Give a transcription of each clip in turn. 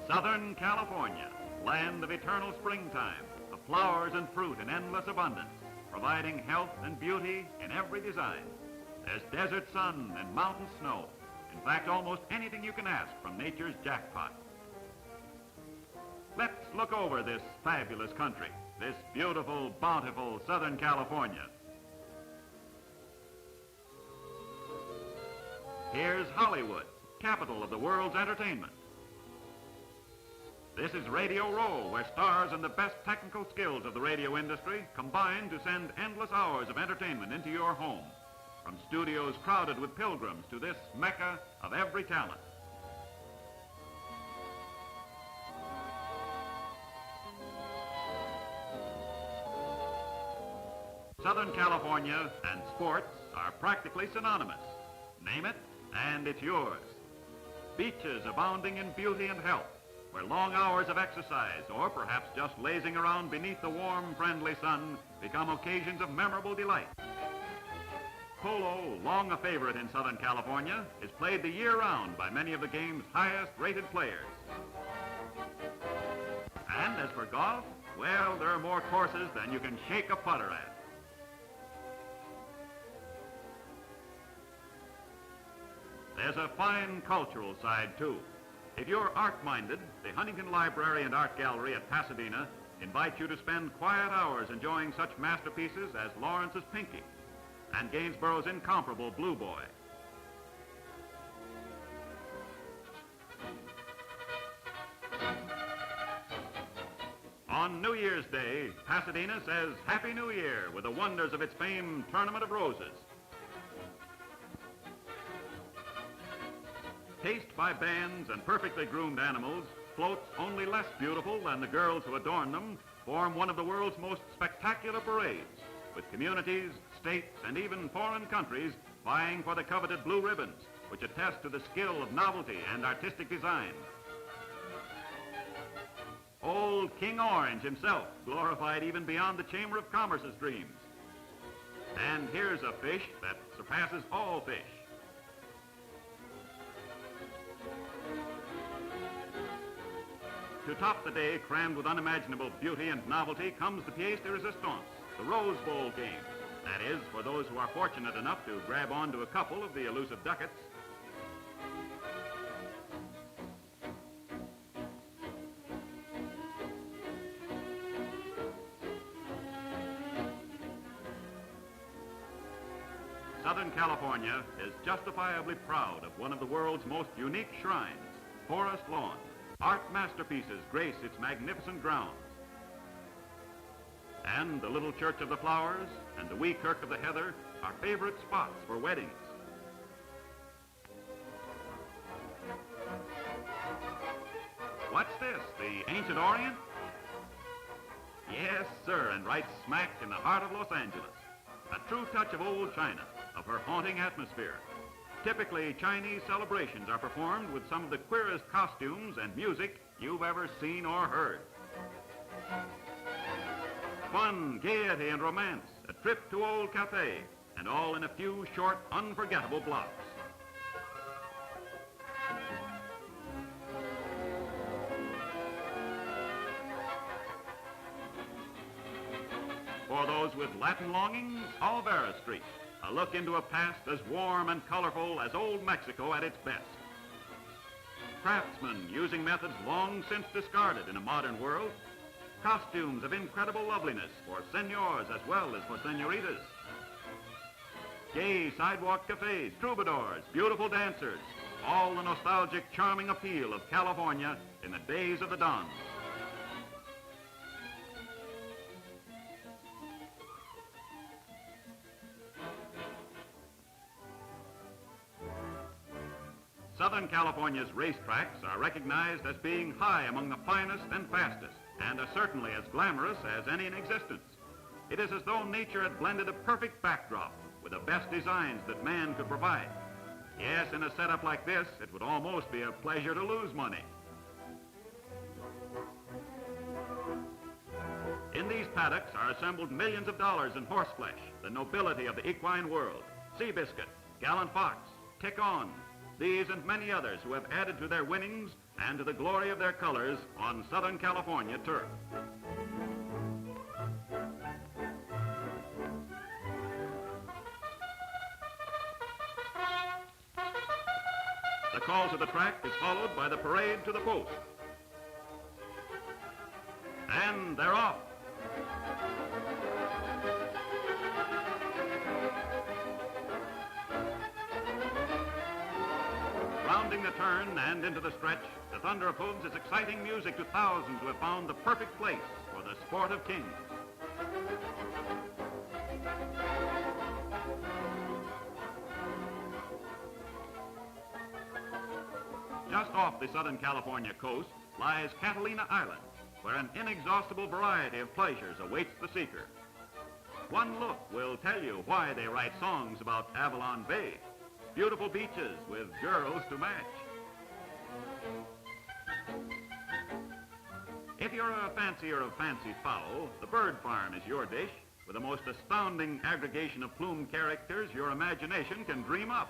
Southern California, land of eternal springtime, of flowers and fruit in endless abundance, providing health and beauty in every design. There's desert sun and mountain snow. In fact, almost anything you can ask from nature's jackpot. Let's look over this fabulous country, this beautiful, bountiful Southern California. Here's Hollywood, capital of the world's entertainment. This is Radio Row, where stars and the best technical skills of the radio industry combine to send endless hours of entertainment into your home, from studios crowded with pilgrims to this mecca of every talent. Southern California and sports are practically synonymous. Name it, and it's yours. Beaches abounding in beauty and health, where long hours of exercise, or perhaps just lazing around beneath the warm, friendly sun, become occasions of memorable delight. Polo, long a favorite in Southern California, is played the year round by many of the game's highest-rated players. And as for golf, well, there are more courses than you can shake a putter at. There's a fine cultural side, too. If you're art-minded, the Huntington Library and Art Gallery at Pasadena invite you to spend quiet hours enjoying such masterpieces as Lawrence's Pinky and Gainsborough's incomparable Blue Boy. On New Year's Day, Pasadena says Happy New Year with the wonders of its famed Tournament of Roses. Paced by bands and perfectly groomed animals, floats only less beautiful than the girls who adorn them form one of the world's most spectacular parades, with communities, states, and even foreign countries vying for the coveted blue ribbons, which attest to the skill of novelty and artistic design. Old King Orange himself, glorified even beyond the Chamber of Commerce's dreams. And here's a fish that surpasses all fish. To top the day crammed with unimaginable beauty and novelty comes the pièce de résistance, the Rose Bowl game. That is, for those who are fortunate enough to grab onto a couple of the elusive ducats. Southern California is justifiably proud of one of the world's most unique shrines, Forest Lawn. Art masterpieces grace its magnificent grounds. And the little Church of the Flowers and the wee Kirk of the Heather are favorite spots for weddings. What's this, the ancient Orient? Yes, sir, and right smack in the heart of Los Angeles. A true touch of old China, of her haunting atmosphere. Typically, Chinese celebrations are performed with some of the queerest costumes and music you've ever seen or heard. Fun, gaiety, and romance, a trip to Old Cafe, and all in a few short, unforgettable blocks. For those with Latin longings, Olvera Street. A look into a past as warm and colorful as old Mexico at its best. Craftsmen using methods long since discarded in a modern world. Costumes of incredible loveliness for senors as well as for senoritas. Gay sidewalk cafes, troubadours, beautiful dancers. All the nostalgic, charming appeal of California in the days of the Dons. Southern California's racetracks are recognized as being high among the finest and fastest, and are certainly as glamorous as any in existence. It is as though nature had blended a perfect backdrop with the best designs that man could provide. Yes, in a setup like this, it would almost be a pleasure to lose money. In these paddocks are assembled millions of dollars in horseflesh, the nobility of the equine world. Seabiscuit, gallant fox, tick-on, These and many others who have added to their winnings and to the glory of their colors on Southern California turf. The call to the track is followed by the parade to the post. And they're off. Rounding the turn and into the stretch, the thunder of hooves is exciting music to thousands who have found the perfect place for the sport of kings. Just off the Southern California coast lies Catalina Island, where an inexhaustible variety of pleasures awaits the seeker. One look will tell you why they write songs about Avalon Bay, beautiful beaches with girls to match. If you're a fancier of fancy fowl, the bird farm is your dish, with the most astounding aggregation of plumed characters your imagination can dream up.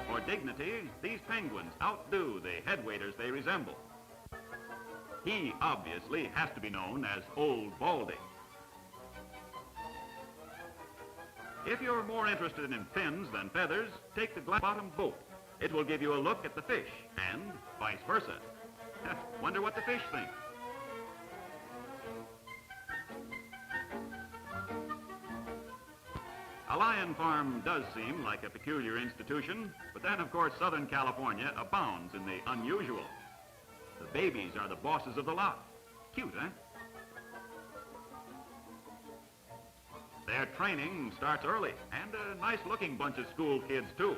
For dignity, these penguins outdo the headwaiters they resemble. He obviously has to be known as Old Baldy. If you're more interested in fins than feathers, take the glass-bottom boat. It will give you a look at the fish, and vice versa. Wonder what the fish think. A lion farm does seem like a peculiar institution, but then, of course, Southern California abounds in the unusual. The babies are the bosses of the lot. Cute, eh? Their training starts early, and a nice-looking bunch of school kids, too.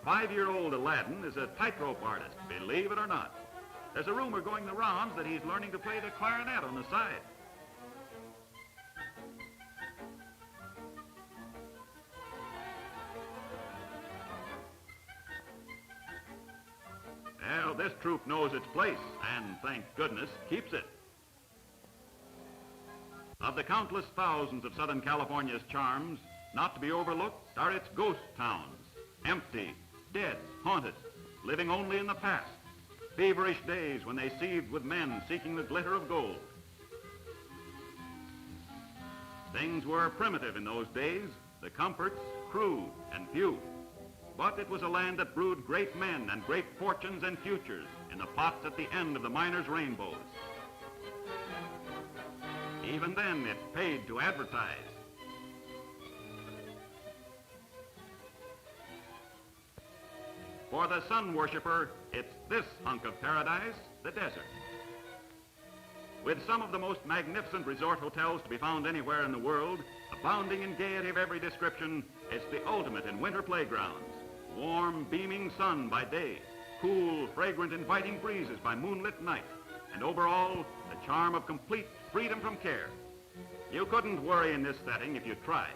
5-year-old Aladdin is a tightrope artist, believe it or not. There's a rumor going the rounds that he's learning to play the clarinet on the side. Well, this troupe knows its place, and thank goodness, keeps it. Of the countless thousands of Southern California's charms, not to be overlooked are its ghost towns, empty, dead, haunted, living only in the past, feverish days when they seethed with men seeking the glitter of gold. Things were primitive in those days, the comforts crude and few. But it was a land that brewed great men and great fortunes and futures in the pots at the end of the miners' rainbows. Even then, it paid to advertise. For the sun worshiper, it's this hunk of paradise, the desert. With some of the most magnificent resort hotels to be found anywhere in the world, abounding in gaiety of every description, it's the ultimate in winter playgrounds. Warm, beaming sun by day, cool, fragrant, inviting breezes by moonlit night, and overall, the charm of complete freedom from care. You couldn't worry in this setting if you tried.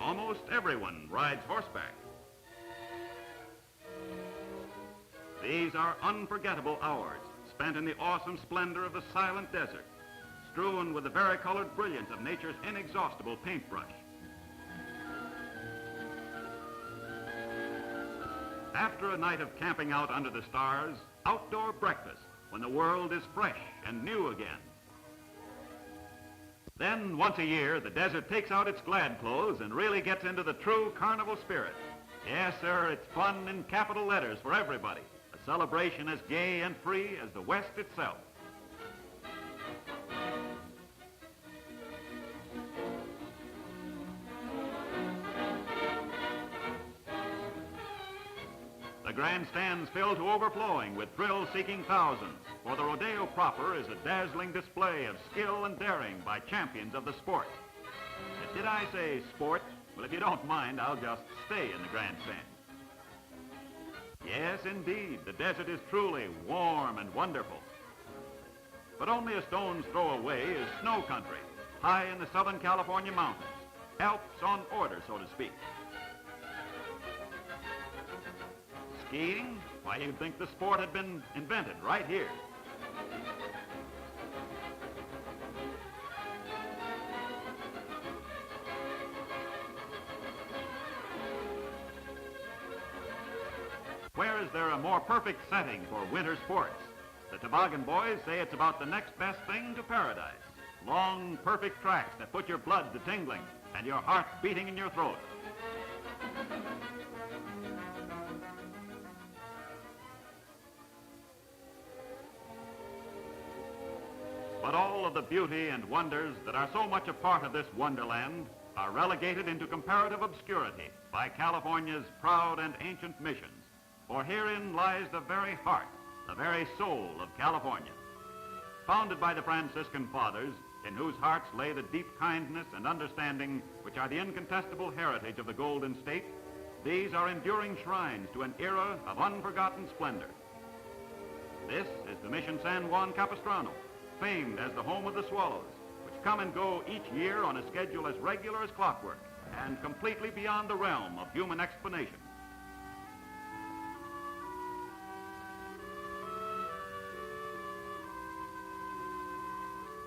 Almost everyone rides horseback. These are unforgettable hours spent in the awesome splendor of the silent desert, strewn with the varicolored brilliance of nature's inexhaustible paintbrush. After a night of camping out under the stars, outdoor breakfast when the world is fresh and new again. Then, once a year, the desert takes out its glad clothes and really gets into the true carnival spirit. Yes, sir, it's fun in capital letters for everybody. A celebration as gay and free as the West itself. The grandstands fill to overflowing with thrill-seeking thousands, for the rodeo proper is a dazzling display of skill and daring by champions of the sport. Did I say sport? Well, if you don't mind, I'll just stay in the grandstand. Yes, indeed, the desert is truly warm and wonderful. But only a stone's throw away is snow country, high in the Southern California mountains. Alps on order, so to speak. Skiing? Why, you'd think the sport had been invented right here. Where is there a more perfect setting for winter sports? The toboggan boys say it's about the next best thing to paradise. Long, perfect tracks that put your blood to tingling and your heart beating in your throat. But all of the beauty and wonders that are so much a part of this wonderland are relegated into comparative obscurity by California's proud and ancient missions. For herein lies the very heart, the very soul of California. Founded by the Franciscan fathers, in whose hearts lay the deep kindness and understanding which are the incontestable heritage of the Golden State, these are enduring shrines to an era of unforgotten splendor. This is the Mission San Juan Capistrano, famed as the home of the swallows, which come and go each year on a schedule as regular as clockwork and completely beyond the realm of human explanation.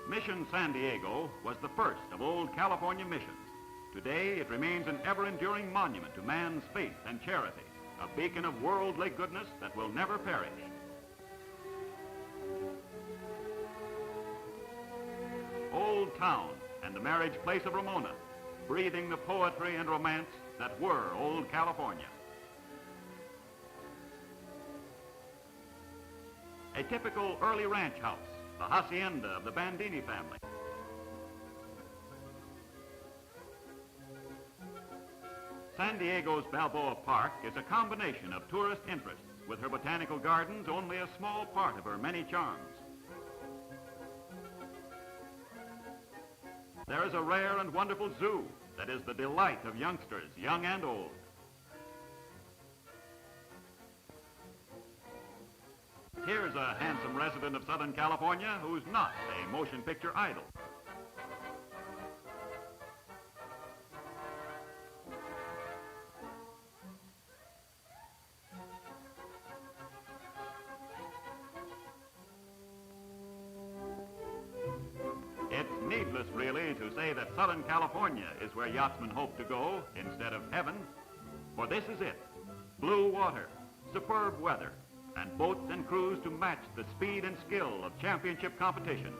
Mission San Diego was the first of old California missions. Today, it remains an ever-enduring monument to man's faith and charity, a beacon of worldly goodness that will never perish. Old Town and the marriage place of Ramona, breathing the poetry and romance that were old California. A typical early ranch house, the hacienda of the Bandini family. San Diego's Balboa Park is a combination of tourist interests, with her botanical gardens only a small part of her many charms. There is a rare and wonderful zoo that is the delight of youngsters, young and old. Here's a handsome resident of Southern California who's not a motion picture idol. It's needless, really, to say that Southern California is where yachtsmen hope to go instead of heaven. For this is it: blue water, superb weather, and boats and crews to match the speed and skill of championship competition.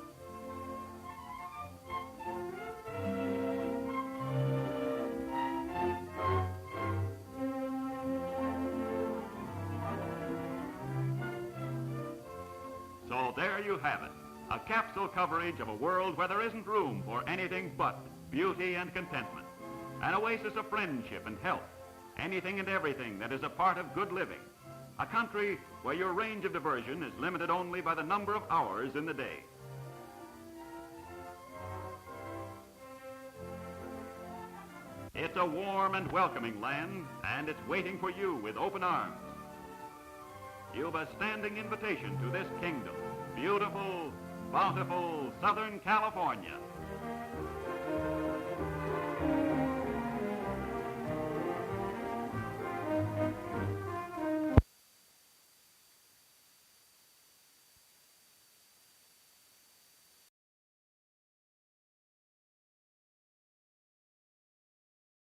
So there you have it, a capsule coverage of a world where there isn't room for anything but beauty and contentment, an oasis of friendship and health, anything and everything that is a part of good living. A country where your range of diversion is limited only by the number of hours in the day. It's a warm and welcoming land, and it's waiting for you with open arms. You've a standing invitation to this kingdom, beautiful, bountiful Southern California.